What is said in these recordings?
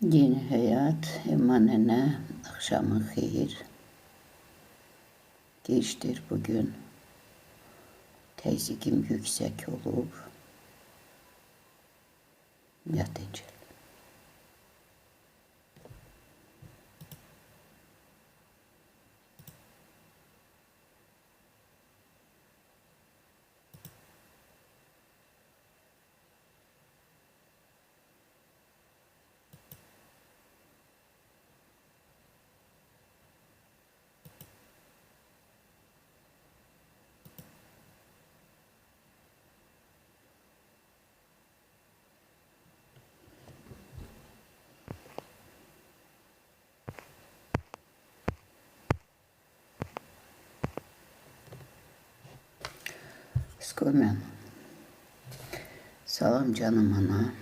Yeni hayat, emanene, akşamın hayır. Geçtir bugün. Tezgim yüksek olup yatacak. Skoyman. Salam canım ana.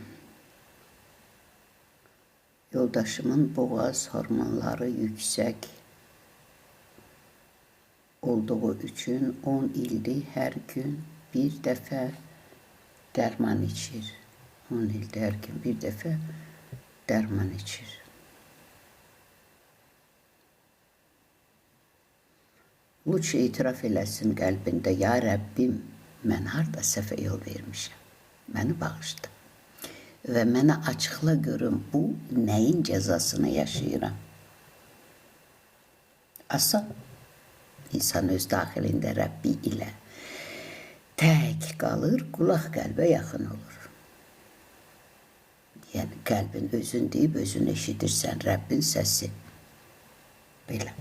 Yoldaşımın boğaz hormonları yüksek olduğu için 10 ildir her gün bir defa derman içir. 10 ildir her gün bir defa derman içir. Luç itiraf eləsin qəlbində, ya Rəbbim, mən harda səhvə yol vermişəm, məni bağışla və mənə açıqla görüm bu nəyin cəzasını yaşayıram. Asan, insan öz daxilində Rəbbi ilə tək qalır, qulaq qəlbə yaxın olur. Yəni, qəlbin özün deyib, özün eşidirsən, Rəbbin səsi. Belə.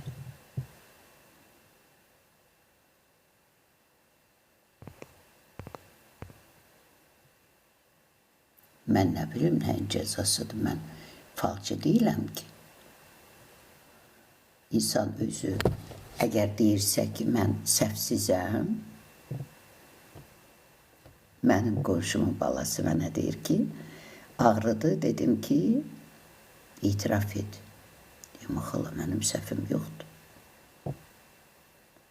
Mən nə bilim nəyin cəzasıdır, mən falcı deyiləm ki. İnsan özü əgər deyirsə ki, mən səhvsizəm, mənim qonşumun balası mənə deyir ki, ağrıdı, dedim ki, itiraf et. Deyim, xala, mənim səhvim yoxdur.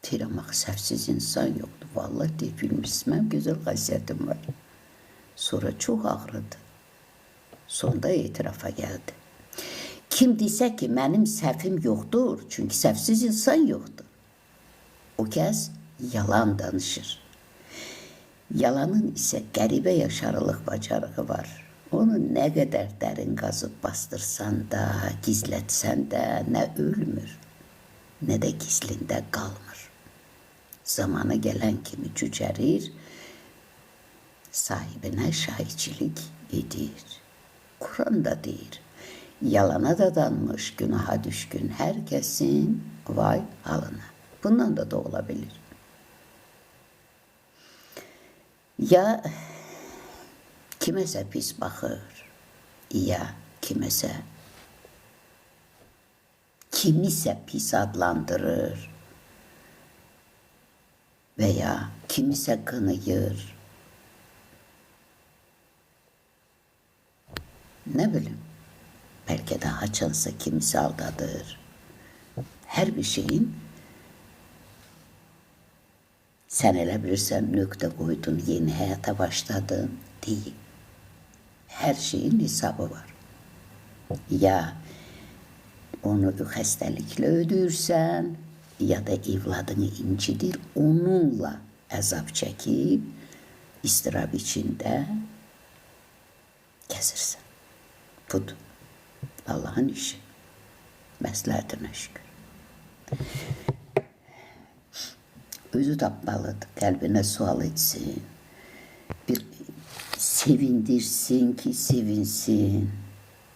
Deyirəm, axı, səhvsiz insan yoxdur. Vallahi deyir, bilmişsən, gözəl xasiyyətim var. Sonra çox ağrıdı. Sonda itirafa gəldi. Kim desə ki, mənim səhvim yoxdur, çünki səhvsiz insan yoxdur. O kəs yalan danışır. Yalanın isə qəribə yaşarılıq bacarığı var. Onu nə qədər dərin qazıb bastırsan da, gizlətsən də, nə ölmür, nə də gizlində qalmır. Zamanı gələn kimi cücərir, sahibinə şahidçilik edir. Kur'an da deyir, yalana dadanmış, günaha düşkün hər kəsin vay halına. Bundan da olabilir. Ya kiməsə pis baxır, ya kimisə pis adlandırır və ya kimisə qınıyır. Nə bilim, bəlkə də haçansa kimisi aldadır. Hər bir şeyin sən elə bilirsən nöqtə qoydun, yeni həyata başladın, deyil. Hər şeyin hesabı var. Ya onu xəstəliklə ödürsən, ya da evladını incidir, onunla əzab çəkib, istirab içində gəzirsən. Budur. Allah'ın işi. Məsləhətinə şükür. Özü tapmalıdır. Qəlbinə sual etsin. Bir sevindirsin ki, sevinsin.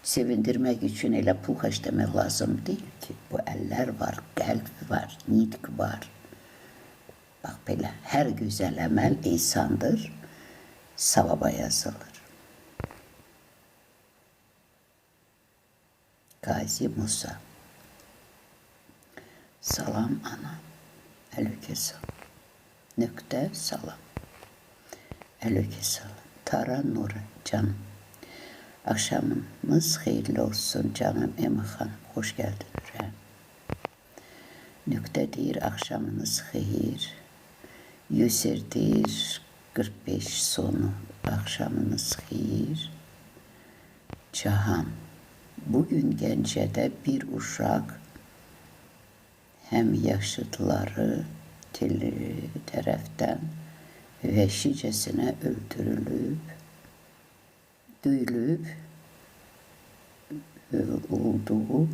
Sevindirmək üçün elə pul xərcləmək lazım deyil ki. Bu əllər var, qəlb var, nitq var. Bax belə, hər gözəl əməl insandır, savaba yazılır. Gazi Musa. Salam ana. Aleykümselam. Nöqtə salam. Aleykümselam. Tara Nura canım. Akşamınız xeyirli olsun canım Ema xanım. Xoş gəldin ürəyim. Nöqtə deyir, akşamınız xeyir. Yusir deyir, 45 sonu. Akşamınız xeyir. Cahan. Bugün Gəncədə bir uşaq həm yaşıtları tərəfdən vəhşicəsinə öldürülüb, döyülüb, olduğu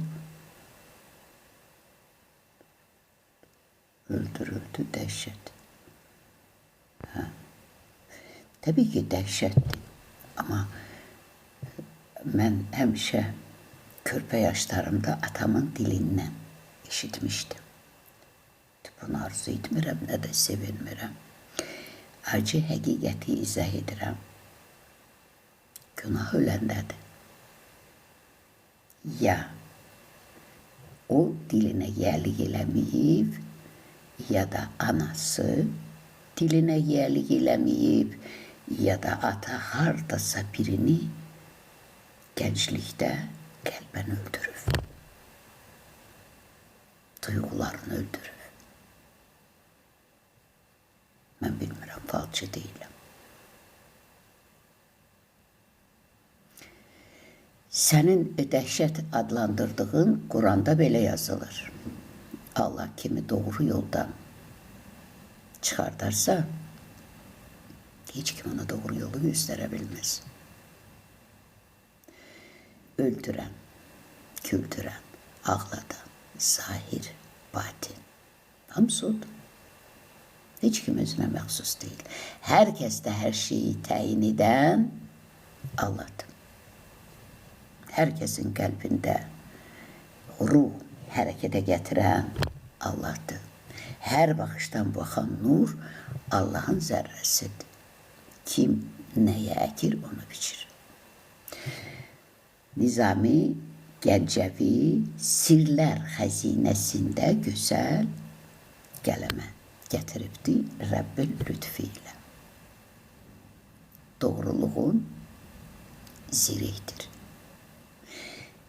öldürüldü, dəhşət. Təbii ki, dəhşətdir. Amma mən həmişə körpə yaşlarımda atamın dilindən eşitmişdim. Bunu arzu etmirəm, nə də sevinmirəm. Acı həqiqəti izah edirəm. Günah öləndədir. Ya o dilinə yiyəlik eləməyib, ya da anası dilinə yiyəlik eləməyib, ya da ata hardasa birini gənclikdə qəlbən öldürüb. Duyğularını öldürüb. Mən bilmirəm, falçı deyiləm. Sənin dəhşət adlandırdığın Quranda belə yazılır. Allah kimi doğru yoldan çıxardarsa, heç kim ona doğru yolu göstərə bilməz. Öldürən, güldürən, ağladan, zahir, batin, hamısı odur. Heç kim özünə məxsus deyil. Hər kəsdə hər şeyi təyin edən Allahdır. Hər kəsin qəlbində ruh hərəkətə gətirən Allahdır. Hər baxışdan baxan nur Allahın zərrəsidir. Kim nəyə əkir, onu biçir. Nizami Gəncəvi Sirlər xəzinəsində gözəl qələmə gətiribdi Rəbbin lütfü ilə. Doğruluğun zirehdir.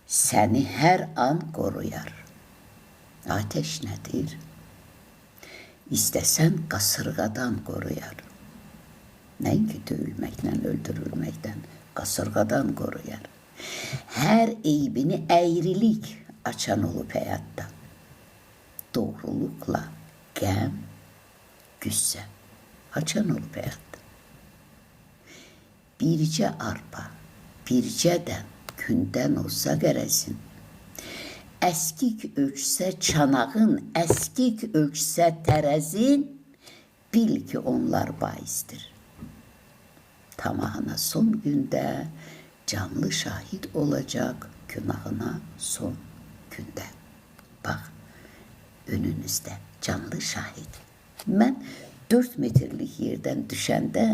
Səni hər an qoruyar. Ateş nədir? İstəsən qasırğadan qoruyar. Nəinki döyülməklə, öldürülməkdən, qasırğadan qoruyar. Hər eybini əyrilik açan olub həyatda. Doğruluqla qəm, qüssə açan olub həyatda. Bircə arpa, bircədən gündən olsa qərəzin, əskik ölçsə çanağın, əskik ölçsə tərəzin, bil ki, onlar baisdir. Tamahına son gündə canlı şahid olacaq günahına son gündə. Bax, önünüzdə canlı şahid. Mən 4 metrlik yerdən düşəndə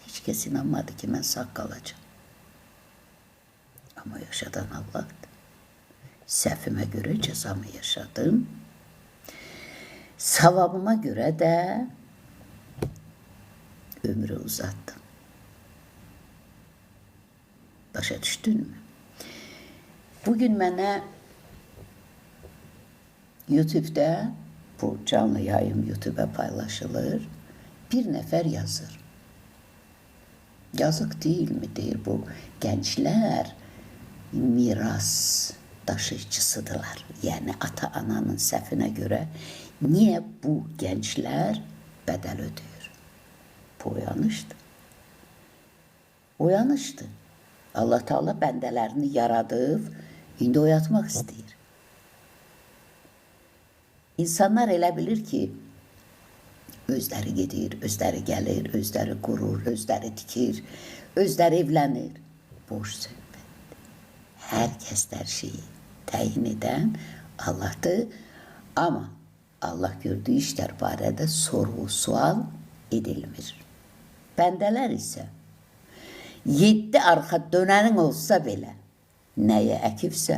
heç kəs inanmadı ki, mən sağ qalacam. Amma yaşadan Allahdır. Səhvimə görə cəzamı yaşadım. Savabıma görə də ömrü uzatdım. Başa düşdünmü? Bugün mənə YouTube'da, bu canlı yayım YouTube'a paylaşılır, bir nəfər yazır. Yazık değil mi deyir, bu gənclər miras daşıyıcısıdırlar. Yəni ata-ananın səhvinə görə niyə bu gənclər bədəl ödəyir? Bu oyanışdır. Oyanışdır. Allah Teala bəndələrini yaradıb, indi oyatmaq istəyir. İnsanlar elə bilir ki, özləri gedir, özləri gəlir, özləri qurur, özləri tikir, özləri evlənir. Boş söhbətdir. Hər kəs hər şeyi təyin edən Allahdır. Amma Allah gördüyü işlər barədə sorğu-sual edilmir. Bəndələr isə 7 arxa dönənin olsa belə, nəyə əkibsə,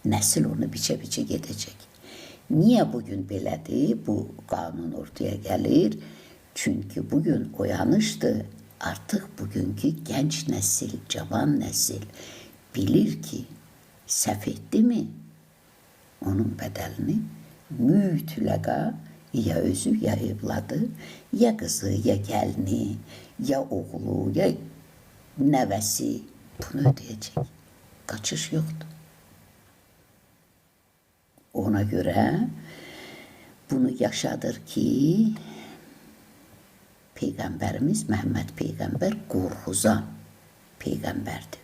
nəsil onu biçə-biçə gedəcək. Niyə bugün belədir? Bu qanun ortaya gəlir. Çünki bugün oyanışdır. Artıq bugünkü gənc nəsil, cavan nəsil bilir ki, səhv etdi mi? Onun bədəlini mütləqa ya özü, ya evladı, ya qızı, ya gəlini, ya oğlu, ya nəvəsi bunu ödəyəcək. Qaçış yoxdur. Ona göre bunu yaşadır ki Peygamberimiz Mehmet Peygamber qorxuzan peygamberdi.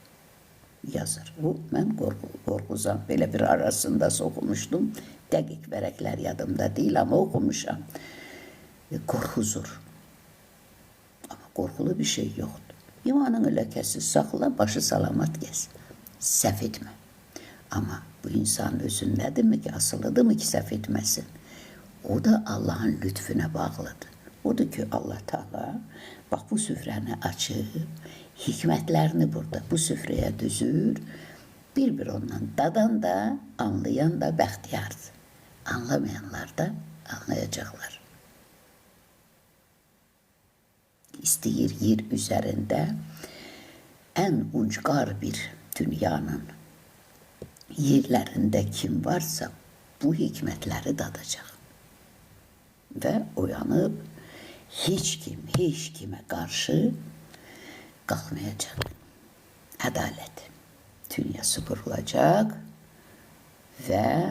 Yazır. Bu ben qorxuzan böyle bir arasında okumuştum. Dəqiq vərəqlər yadımda değil ama okumuşam. Qorxuzur. Ama qorxulu bir şey yoktu. İmanın ləkəsiz saxla, başı salamat gəz. Səhv etmə. Ama bu insan özündədirmi ki, asılıdırmı ki səhv etməsin? O da Allah'ın lütfüne bağlıdır. Odur ki Allah Teala bak bu süfrəni açıb, hikmətlərini burada bu süfrəyə düzür. Bir ondan dadan da, anlayan da bəxtiyardır. Anlamayanlar da anlayacaklar. İstəyir yer üzerinde en ucgar bir dünyanın yerlerinde kim varsa bu hikmetleri dadacak. Ve uyanıp hiç kime karşı kalkmayacak. Adalet dünyası kurulacak ve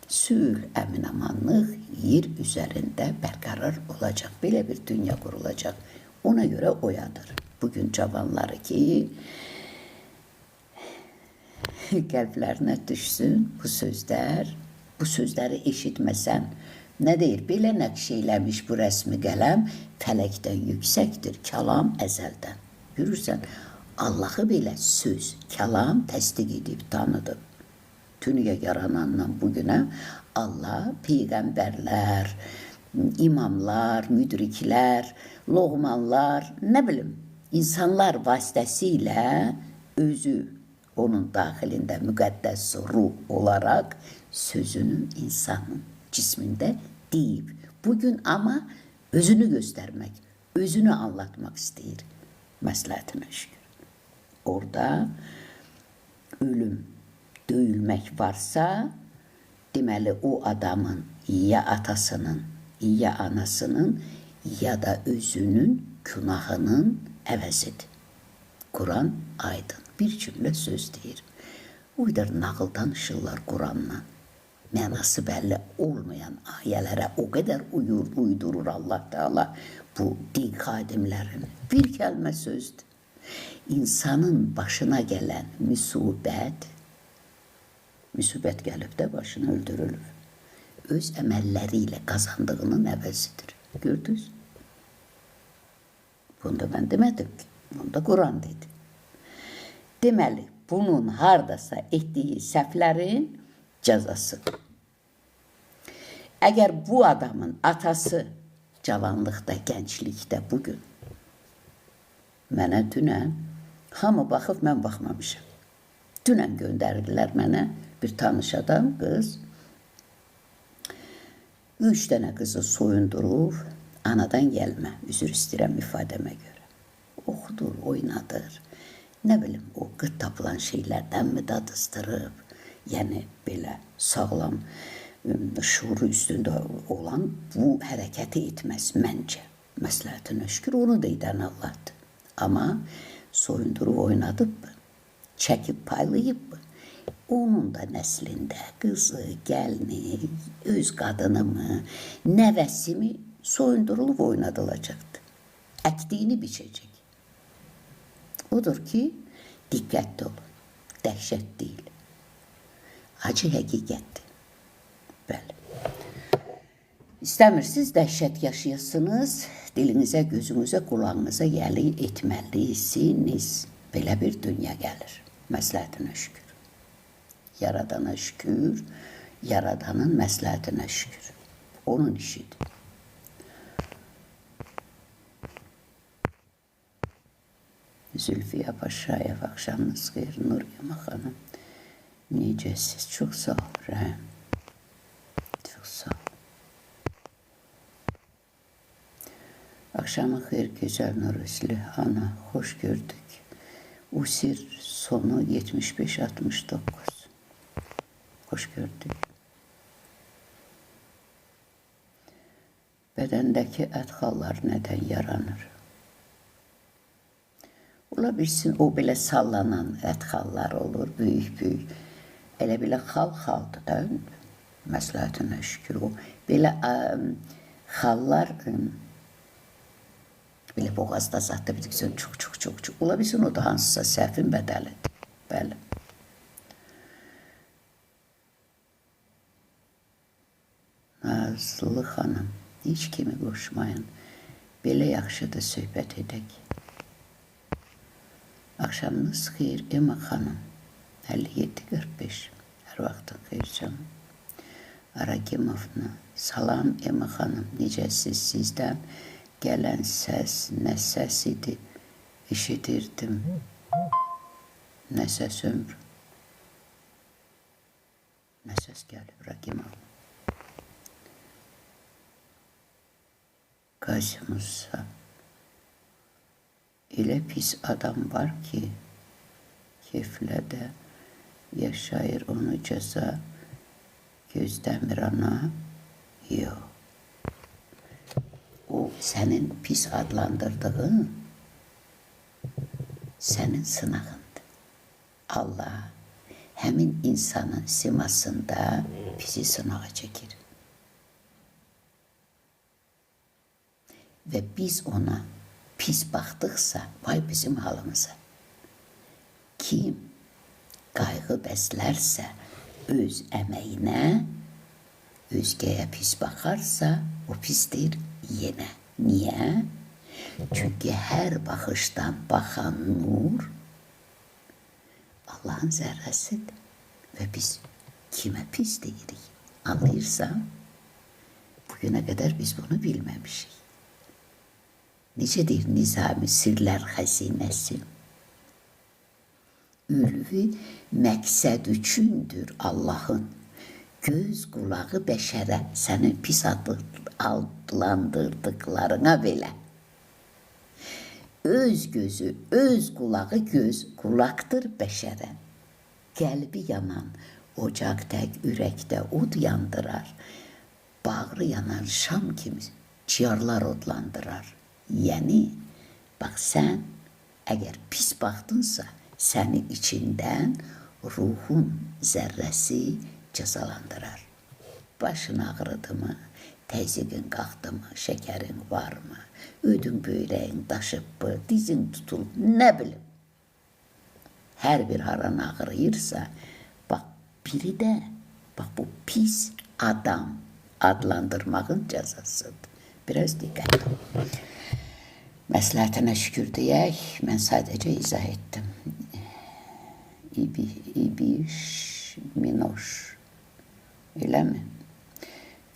sülh, emin-amanlıq yer üzerinde berqərar olacak. Belə bir dünya kurulacak. Ona göre oyadır. Bugün cavanları ki qəlblərinə düşsün bu sözler. Bu sözləri eşitməsən ne deyir? Belə nəqş eyləmiş bu rəsmi qələm fələkdən yüksəkdir, kəlam əzəldən. Görürsən, Allah'ı belə söz, kəlam təsdiq edib, tanıdı. Dünya yaranandan bugüne Allah peygamberler, imamlar, müdrikler, loğmanlar, ne bileyim insanlar vasıtasıyla özü onun dahilinde müqəddəs ruh olarak sözünü insanın cisminde deyip bugün ama özünü göstermek, özünü anlatmak istəyir. Məsləhətinə şükür. Orada ölüm, döyülmek varsa deməli o adamın ya atasının ya anasının ya da özünün günahının əvəzidir. Kur'an aydın bir cümle söz deyir. Uydur nağıl danışırlar Kur'an'la. Mənası bəlli olmayan ayələrə o kadar uydurur Allah Teala bu din xadimlərin. Bir kəlmə sözdür. İnsanın başına gelen müsibət gəlib də başını öldürülür. Öz əməlləriyle kazandığının əvəzidir. Gördünüz? Bunu da ben demedim ki. Bunu da Kur'an dedi. Deməli, bunun hardasa ettiği səhvlərin cəzası. Eğer bu adamın atası cavanlıqda, gənclikdə bugün mənə dünən hamı baxıb, mən baxmamışam. Dünən göndərdilər mənə bir tanış adam, qız. 3 dənə qızı soyundurur, anadan gəlmə, üzr istəyirəm ifadəmə görə. Oxudur, oynadır. Ne bileyim o qıt tapılan şeylərdən mi dadızdırıb, yəni belə sağlam şuuru üstünde olan bu hərəkəti etməz məncə. Məsləhətinə şükür onu da edən Allah'dır. Ama soyundurub oynadıp mı, çekip paylayıp mı, onun da neslinde kızı, gelini, öz kadını mı, nevesi mi soyundurulup oynadılacaktı. Ektiğini biçecek. Odur ki dikkatli olun. Dehşet değil. Acı hakikattir. Bəli. İstəmirsiniz dəhşət yaşayasınız, dilinize, gözünüze, kulağınıza yəli etməlisiniz. Belə bir dünya gəlir. Məsləhətinə şükür. Yaradana şükür, yaradanın məsləhətinə şükür. Onun işidir. Zülfiye Paşayev, akşamınız xeyir, Nur Yaman xanım. Necəsiz? Çok sağ ol, Rəhəm. Çok sağ ol. Akşamı xeyir, güzel Nur Üzlü ana, hoş gördük. Usir sonu 75-69. Hoş gördük. Bədəndəki ətxallar nədən yaranır? Ola bilsin, o belə sallanan ətxallar olur, büyük. Elə belə xaldır da. Məsləhətinə şükür o. Belə xallar belə boğazda zatda bilirsən çox. Ola bilsin o da hansısa səhvin bədəlidir. Bəli. Nazlı xanım, heç kimi qoşmayın. Belə yaxşıdır söhbət edək. Axşamınız xeyir Emma xanım. 57:45. Hər vaxtın xeyir canım. Aragimovna. Salam Emma xanım. Necəsiz? Sizdən gələn səs nə səs idi? Eşidirdim. Nə səs ömrü? Nə səs gəlib Ragimovna? Qazımızsa elə pis adam var ki, keyflə də yaşayır, onu cəza gözləmir ana. Yox. O sənin pis adlandırdığın sənin sınağındır. Allah həmin insanın simasında bizi sınağa çəkir. Və biz ona pis baxdıqsa, vay bizim halımıza. Kim qayğı bəslərsə öz əməyinə, özgəyə pis baxarsa, o pisdir yenə. Niyə? Çünki hər baxışdan baxan nur Allahın zərrəsidir. Və biz kimə pis deyirik? Anlayırsan? Bugünə qədər biz bunu bilməmişik. Necədir Nizami Sirlər Xəzinəsi? Ülvi məqsəd üçündür Allahın. Göz qulağı bəşərə, sənin pis adlandırdıqlarına belə. Öz gözü, öz qulağı göz, qulaqdır bəşərə. Qəlbi yanan, ocaq tək ürəkdə od yandırar. Bağrı yanan şam kimi ciyarlar odlandırar. Yəni, bax sən, əgər pis baxdınsa, səni içindən ruhun zərrəsi cəzalandırar. Başın ağrıdı mı, təzyiqin qalxdı mı, şəkərin var mı, ödün böyrəyin daşıb mı, dizin tutulub, nə bilim. Hər bir haran ağrıyırsa, bax biri də, bax bu pis adam adlandırmağın cəzasıdır. Biraz diqqət ol. Məsləhətinə şükür deyək, mən sadəcə izah etdim. İbiş, Minoş, eləmi?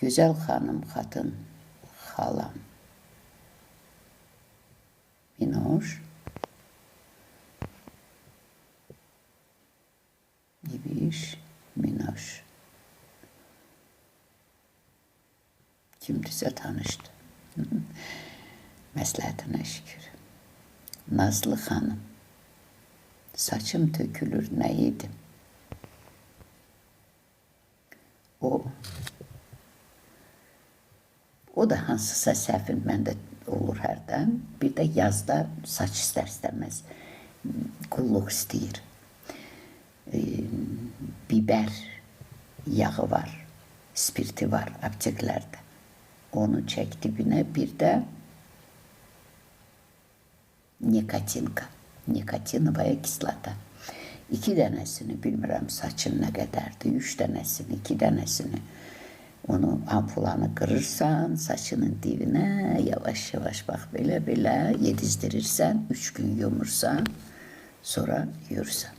Gözəl xanım, xatın, xalam. Minoş. İbiş, Minoş. Kimdirsə tanışdı. Məsləhətinə şükür. Nazlı xanım, saçım tökülür, nə yedim? O da hansısa səhvin məndə olur hərdən. Bir də yazda saç istər-istəməz qulluq istəyir. Biber yağı var, spirti var apteklərdə. Onu çək dibinə, bir də nikotinovaya kislota. 2 dənəsini, bilmirəm saçın nə qədərdir, 3 dənəsini, 2 dənəsini, onu ampulanı qırırsan, saçının dibinə yavaş-yavaş bax belə yedizdirirsən, 3 gün yumursan, sonra yuyursan.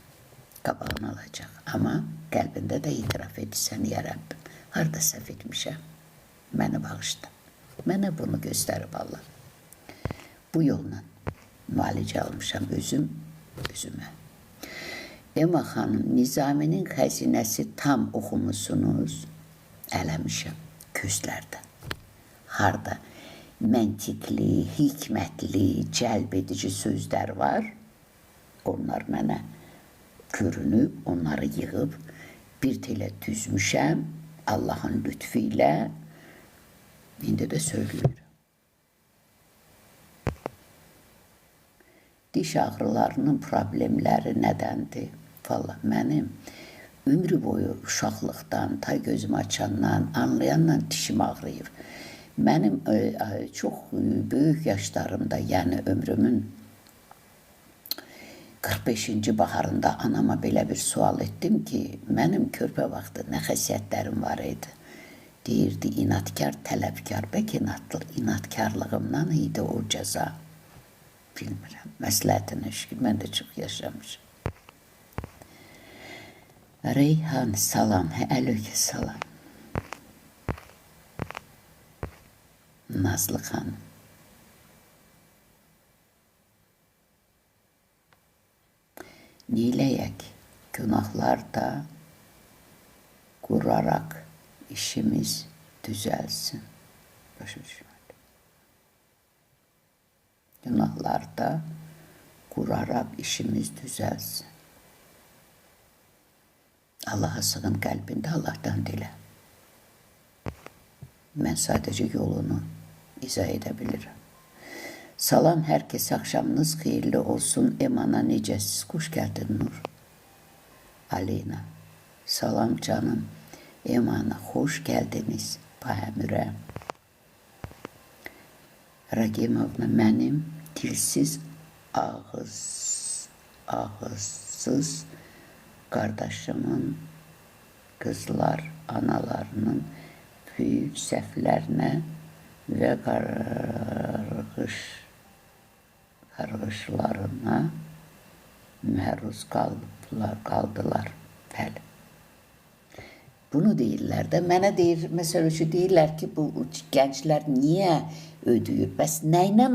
Qabağını alacaq. Amma qəlbində də itiraf edirsən, ya Rəbbim, harada səhv etmişəm, məni bağışla. Mənə bunu göstərib Allah. Bu yolla müalicə almışam özümə. Emma xanım, Nizaminin Xəzinəsi tam oxumusunuz? Eləmişəm közlərdə. Harda məntiqli, hikmətli, cəlb edici sözlər var, onlar mənə görünüb, onları yığıb bir telə düzmüşəm Allahın lütfu ilə, indi də söylüyorum. Diş ağrılarının problemləri nədəndir? Valla mənim ömrü boyu uşaqlıqdan, ta gözümü açandan, anlayanla dişim ağrıyır. Mənim çox böyük yaşlarımda, yəni ömrümün 45-ci baharında anama belə bir sual etdim ki, mənim körpə vaxtı nə xəsiyyətlərim var idi. Deyirdi, inatkar, tələbkar. Bəlkə inatkarlığımdan idi o cəza. Bilmirəm, məsləhətinə şükür, mən də çox yaşamışım. Reyhan, salam, əleykum salam. Nazlı xanım. Neyləyək? Günahlarda qurarak işimiz düzəlsin. Başa düşmədim. Günahlarda qurarak işimiz düzəlsin. Allah'a sığın qəlbində Allah'tan dilə. Mən sadəcə yolunu izah edə bilirəm. Salam, hər kəs axşamınız xeyirli olsun. Emana necəsiz? Xoş gəldin Nur. Aleyna. Salam canım. Emana, xoş gəldiniz. Bahəmürə. Ragimovna, mənim dilsiz, ağızsız qardaşımın qızlar analarının büyük səhvlərinə və qarğışlarına məruz qaldılar. Bəli. Bunu deyirlər də. Mənə deyir, məsəl üçün deyirlər ki, bu gənclər niyə ödüyür? Bəs nəylə,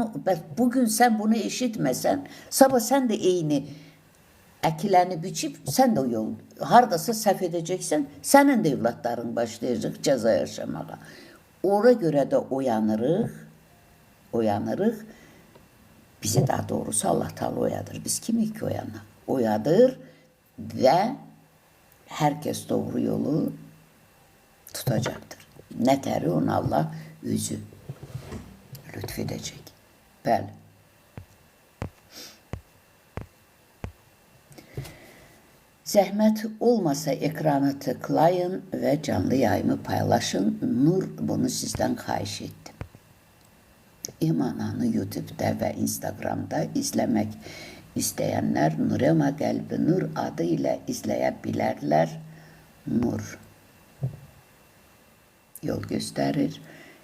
bugün sən bunu eşitməsən, sabah sən də eyni əkiləni biçib, sən də o yol, haradasa səhv edəcəksən, sənin də evlatların başlayacaq cəza yaşamağa. Ora görə də oyanırıq, bizi daha doğrusu Allah Teala oyadır. Biz kimik ki oyanaq? Oyadır və hər kəs doğru yolu tutacaqdır. Nətəri onu Allah özü lütf edəcək. Bəli. Zəhmət olmasa ekranı tıklayın və canlı yayımı paylaşın. Nur bunu sizdən xahiş etdim. İmananı YouTube'da və Instagram'da izləmək istəyənlər Nurema Qəlbi Nur adı ilə izləyə bilərlər. Nur yol göstərir.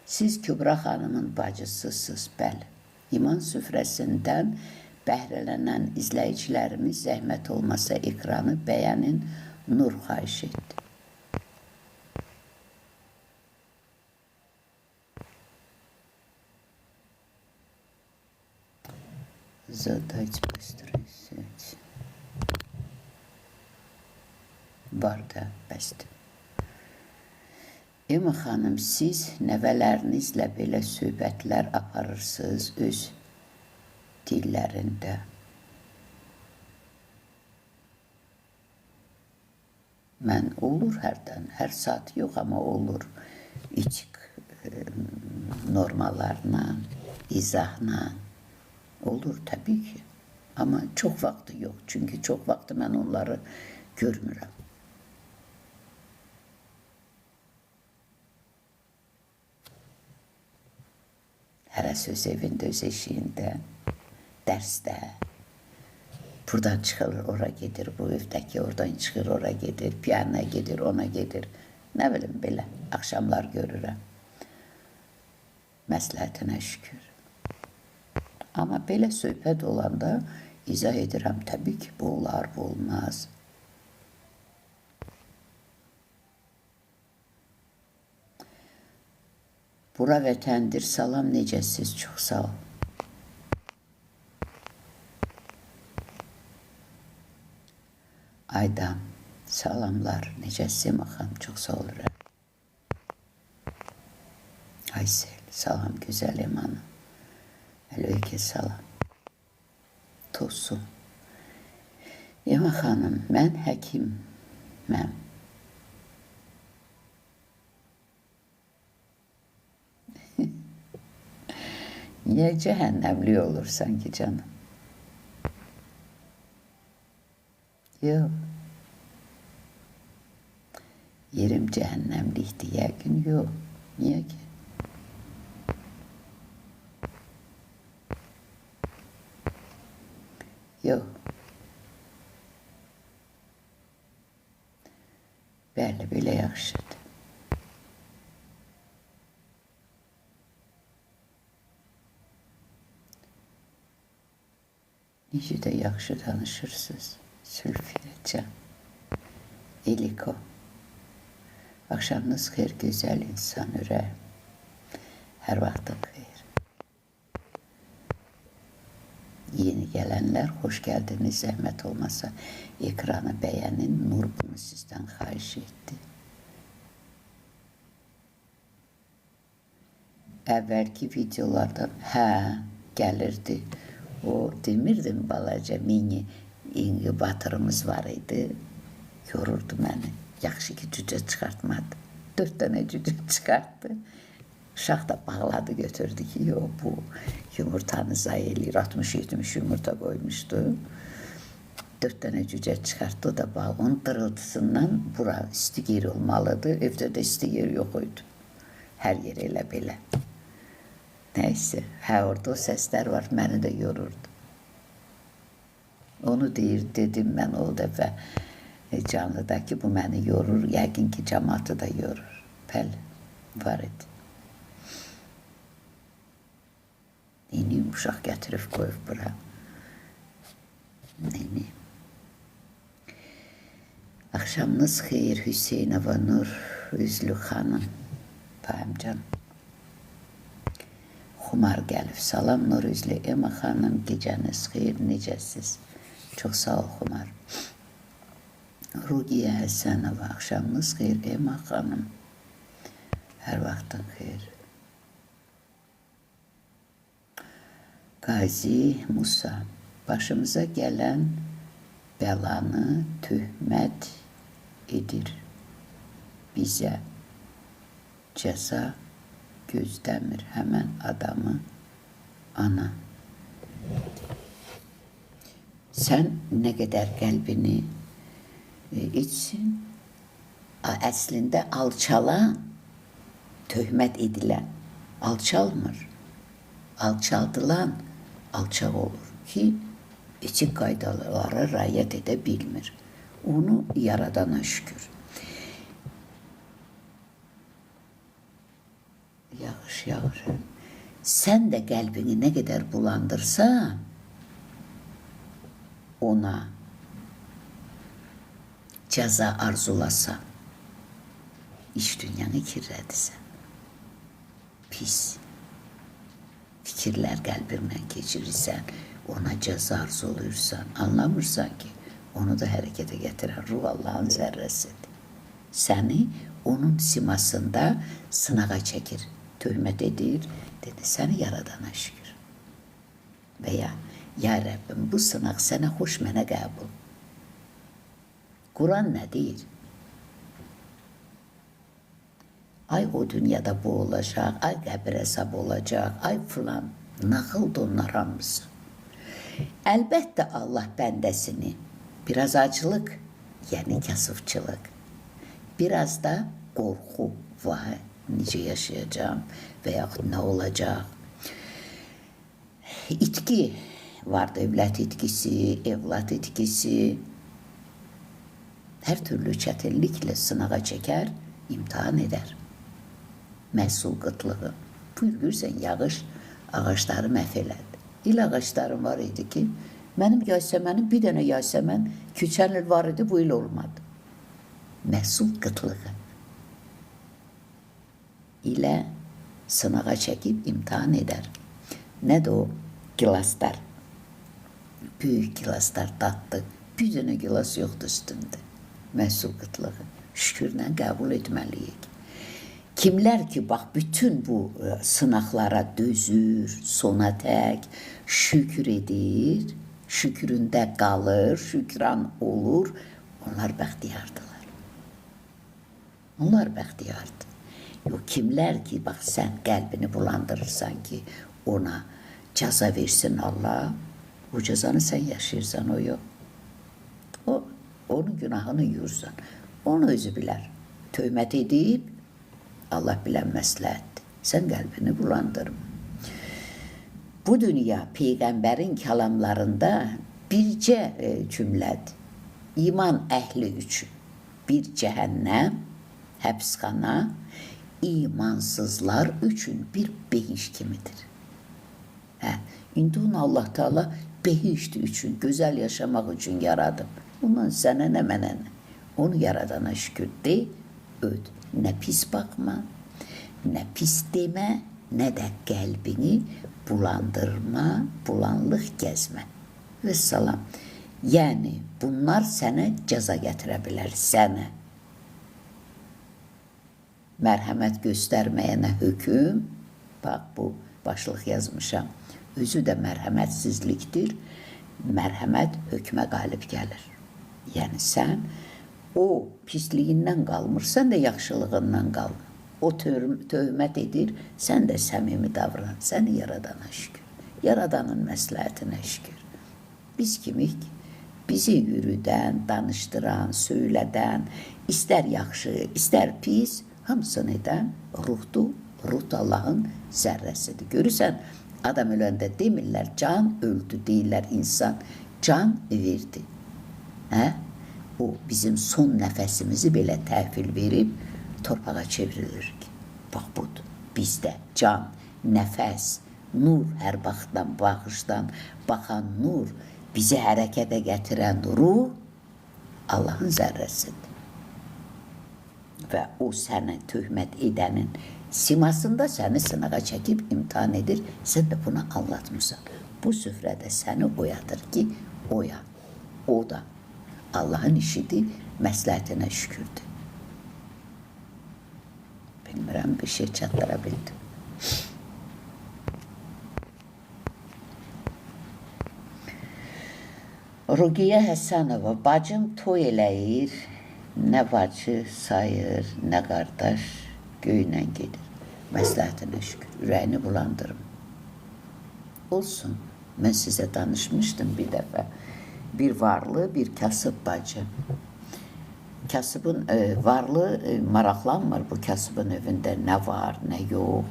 Siz Kübra xanımın bacısısınız, bəli. İman süfrəsindən bəhrələnən izləyicilərimiz zəhmət olmasa ekranı bəyənin, Nur xahiş etdi. Задать быстрый сеть. Var da, bəsdir. Ema xanım, siz nəvələrinizlə belə söhbətlər aparırsınız öz dillərində. Mən olur hərdən, hər saat yox, amma olur. İçik normalarla, izahla. Olur təbii ki. Amma çox vaxtı yox. Çünki çox vaxtı mən onları görmürəm. Hərə söz evində, öz eşiyində, dərsdə. Buradan çıxır, ora gedir, bu evdəki oradan çıxır, ora gedir, piyana gedir, ona gedir. Nə bilim belə, axşamlar görürəm. Məsləhətinə şükür. Amma belə söhbət olanda izah edirəm, təbii ki, bu olar, bu olmaz. Bura vətəndir, salam, necəsiz, çox sağ ol. Aydan, salamlar, necəsiz, maxam, çox sağ oluram. Aysel, salam, gözəl emanım. Əleyke salam. Tosun. Ema xanım, mən həkiməm. Niyə cəhənnəmli olursan ki, canım? Yox. Yerim cehennemlikti yəqin yox. Niyə ki? Yox. Bəli, belə yaxşıdır. Necə də yaxşı danışırsınız, Zülfiyyəcan. Eliko. Akşamınız xeyir, güzel insan ürəyim. Hər vaxtın xeyir. Yeni gelenler hoş geldiniz. Zəhmət olmasa ekranı beğenin. Nur bunu sizden xahiş etdi. Əvvəlki videolardan gəlirdi. O demirdim balaca mini inkubatorumuz var idi. Yorurdu məni. Yaxşı ki cücə çıxartmadı. 4 dənə cücə çıxartdı. Uşaq da bağladı götürdü ki yox bu yumurtanı zayi eləyir. 60-70 yumurta koymuştu. 4 dənə cücə çıxartdı. O da bağ. Onun dırıltısından bura isti yer olmalıdır. Evdə də isti yer yox idi. Hər yer elə belə. Neyse, orada o səslər var, məni də yorurdu. Onu dedim mən o dəfə canlıdakı bu məni yorur, yəqin ki cəmaatı da yorur. Bəli, var idi. Neyniyim, uşaq gətirib qoyub bura. Neyniyim. Akşamınız xeyir Hüseynova Nur Üzlü xanım. Bayım canım. Xumar gəlib. Salam Nur Üzlü Ema xanım, gecəniz xeyir, necəsiz? Çox sağ ol Xumar. Rugiyə Həsənova, axşamınız xeyir Ema xanım. Hər vaxtın xeyir. Qazi Musa, başımıza gələn bəlanı töhmət edir. Bizə cəza gözləmir həmən adamı ana. Sən nə qədər qəlbini içsin, əslində alçalan, töhmət edilən alçalmır. Alçaldılan alçaq olur ki, etik qaydalara riayət edə bilmir. Onu yaradana şükür. Yağış. Sən də qəlbini nə qədər bulandırsan, ona cəza arzulasan, iş dünyanı kirlədirsən. Pis fikirlər qəlbindən keçirirsən, ona cəza arzuluyursan, anlamırsan ki, onu da hərəkətə gətirən ruh Allahın zərrəsidir. Səni onun simasında sınağa çəkir, töhmət edir, dedi, səni yaradana şükür. Və ya Rəbbim, bu sınaq sənə xoş, mənə qəbul. Quran nə deyir? Ay o dünyada bu olacaq, ay qəbir hesab olacaq, ay filan, nağıldır onlar hamısı. Əlbəttə Allah bəndəsini biraz acılıq, yəni kasıfçılıq, biraz da qorxu, vay, necə yaşayacağım və yaxud nə olacaq. İtki vardı, evlət itkisi, evlat itkisi. Hər türlü çətinliklə sınağa çəkər, imtihan edər. Məhsul qıtlığı. Buyur görsən, yağış ağaçları məhv elədi. İl ağaçlarım var idi ki, mənim yaysəmənim, bir dənə yaysəmən keçən il var idi, bu il olmadı. Məhsul qıtlığı ilə sınağa çəkib imtihan edər. Nədir o? Gilaslar. Böyük gilaslar tatlı. Bir dənə gilas yoxdur üstündə. Məhsul qıtlığı. Şükürlə qəbul etməliyik. Kimlər ki, bax, bütün bu sınaqlara dözür, sona tək, şükür edir, şükründə qalır, şükran olur, onlar bəxtiyardılar. Onlar bəxtiyardır. Yox, kimlər ki, bax, sən qəlbini bulandırırsan ki, ona cəza versin Allah, o cəzanı sən yaşayırsan, o yox. Onun günahını yuyursan, onu özü bilər. Töhmət edib, Allah bilən məsləhətdir. Sən qəlbini bulandırma. Bu dünya Peyğəmbərin kəlamlarında bircə cümlədir. İman əhli üçün bir cəhənnəm, həbsxana, imansızlar üçün bir behiş kimidir. İndi onu Allah Teala behişti üçün, gözəl yaşamaq üçün yaradıb. Bundan sənə nə, mənə nə? Onu yaradana şükür de, öd. Nə pis baxma, nə pis demə, nə də qəlbini bulandırma, bulanlıq gəzmə. Və salam. Yəni, bunlar sənə cəza gətirə bilər, sənə. Mərhəmət göstərməyənə höküm, bax bu başlıq yazmışam, özü də mərhəmətsizlikdir, mərhəmət hökmə qalib gəlir. Yəni, sən o pisliyindən qalmırsan da yaxşılığından qalmır. O töhmət edir, sən də səmimi davran, səni yaradana şükür. Yaradanın məsləhətinə şükür. Biz kimik? Bizi yürüdən, danışdıran, söylədən, istər yaxşı, istər pis, hamısını edən ruhdur, ruh da Allahın zərrəsidir. Görürsən, adam öləndə demirlər, can öldü, deyirlər, insan can verdi. O bizim son nəfəsimizi belə təhvil verib torpağa çevrilir ki, bax budur, bizdə can, nəfəs, nur, hər baxdan, baxışdan baxan nur, bizi hərəkətə gətirən ruh Allahın zərrəsidir. Və o sənə töhmət edənin simasında səni sınağa çəkib imtihan edir, sən də buna anlatmırsan. Bu süfrədə səni oyadır ki, oyan, o da Allahın işidir, məsləhətinə şükürdür. Bilmirəm, bir şey çatdıra bildim. Ruqiyyə Həsənova, bacım toy eləyir, nə bacı sayır, nə qardaş göylə gedir. Məsləhətinə şükür, ürəyini bulandırım. Olsun, mən sizə danışmışdım bir dəfə. Bir varlı, bir kasıb bacı. Kasıbın varlı maraqlanmır bu kasıbın evində nə var, nə yox.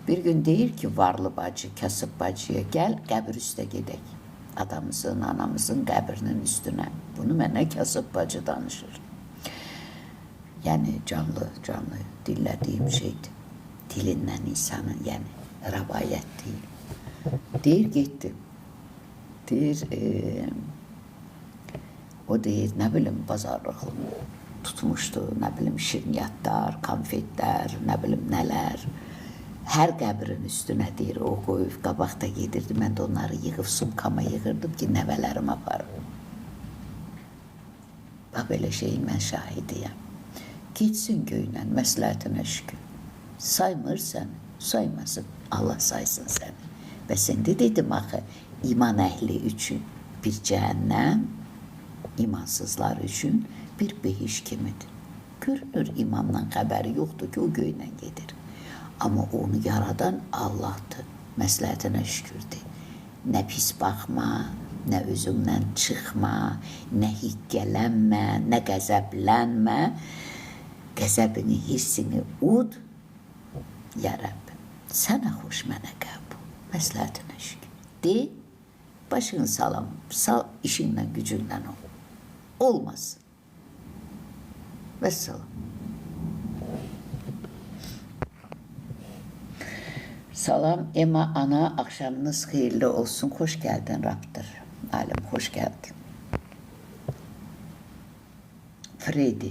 Bir gün deyir ki, varlı bacı, kasıb bacıya, gəl qəbir üstə gedək. Adamızın, anamızın qəbrinin üstünə. Bunu mənə kasıb bacı danışır. Yəni canlı dillədiyim şeydir. Dilindən insanın, yəni rəvayət deyil. Deyir, getdim. Deyir, o deyir, nə bilim, bazarlıq tutmuşdu, nə bilim, şirniyyatlar, konfetlər, nə bilim, nələr. Hər qəbrin üstünə deyir, o qoyub, qabaqda gedirdi. Mən də onları yığıb, sumkama yığırdım ki, nəvələrim aparım. Bax, belə şeyin mən şahidiyəm. Getsin göylə, məsləhətinə şükür. Saymır səni, saymasın, Allah saysın səni. Və sən də dedim, axı, iman əhli üçün bir cəhənnəm, imansızlar üçün bir behiş kimidir. Görünür, imandan xəbəri yoxdur ki, o göylə gedir. Amma onu yaradan Allahdır, məsləhətinə şükürdür. Nə pis baxma, nə özündən çıxma, nə hiqqələnmə, nə qəzəblənmə. Qəzəbini, hissini ud, ya Rəbbim, sənə xoş, mənə qəbul, məsləhətinə şükür. De, başını salam, sal işinlə, gücünlə ol. Olmaz. Vəssalam. Salam Ema ana, akşamınız hayırlı olsun. Hoş geldin Raptor. Alim hoş geldin. Freddy.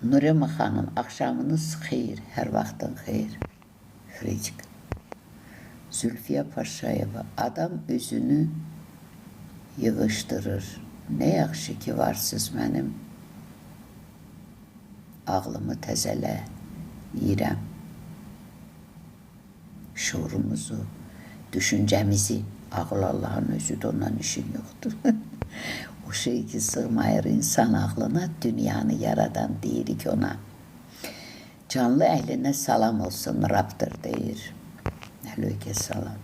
Nurema Hanım, akşamınız hayır. Her vaktin hayır. Fredcik. Zülfiye Paşayeva, adam özünü yığışdırır. Ne yaxşı ki varsız mənim. Ağlımı təzələ yiyirəm. Şuurumuzu, düşüncəmizi, ağıl Allahın özüdür, ondan işin yoxdur. O şey ki sığmayır insan ağlına, dünyanı yaradan deyirik ona. Canlı əhlinə salam olsun, Raptor deyir. Əleyke salam.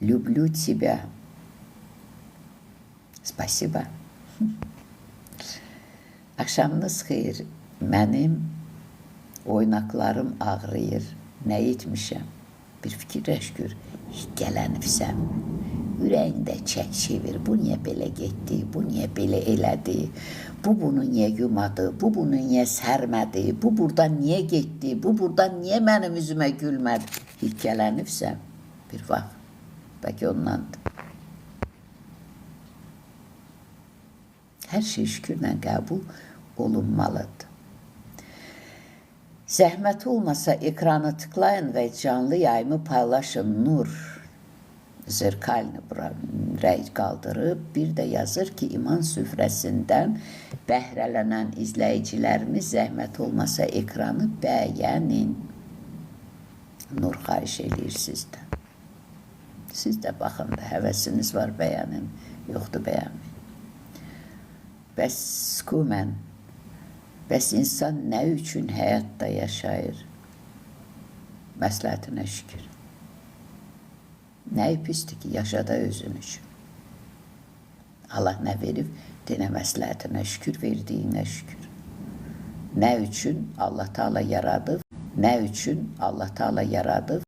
Люблю тебя. Спасибо. Axşamınız xeyir. Mənim oynaqlarım ağrıyır. Nə etmişəm? Bir fikirləş gör. Gələnibsəm. Ürəyində çək çevir. Bu niyə belə getdi? Bu niyə belə elədi? Bu bunu niyə yumadı? Bu bunu niyə sərmədi? Bu buradan niyə getdi? Bu buradan niyə mənim üzümə gülmədi? Gələnibsəm. Bir vaxt. Bəlkə ondandır. Hər şey şükürlə qəbul olunmalıdır. Zəhmət olmasa ekranı tıklayın və canlı yayımı paylaşın. Nur Zirkalni bura rəy qaldırıb, bir də yazır ki, iman süfrəsindən bəhrələnən izləyicilərimiz zəhmət olmasa ekranı bəyənin. Nur xahiş eləyir sizdən. Siz də baxın da, həvəsiniz var, bəyənin, yoxdur bəyənməyin. Bəs mən, bəs insan nə üçün həyatda yaşayır? Məsləhətinə şükür. Nəyi pisdir ki, yaşada özün üçün. Allah nə verib, denə məsləhətinə şükür, verdiyinə şükür. Nə üçün Allah Teala yaradıb, nə üçün Allah Teala yaradıb,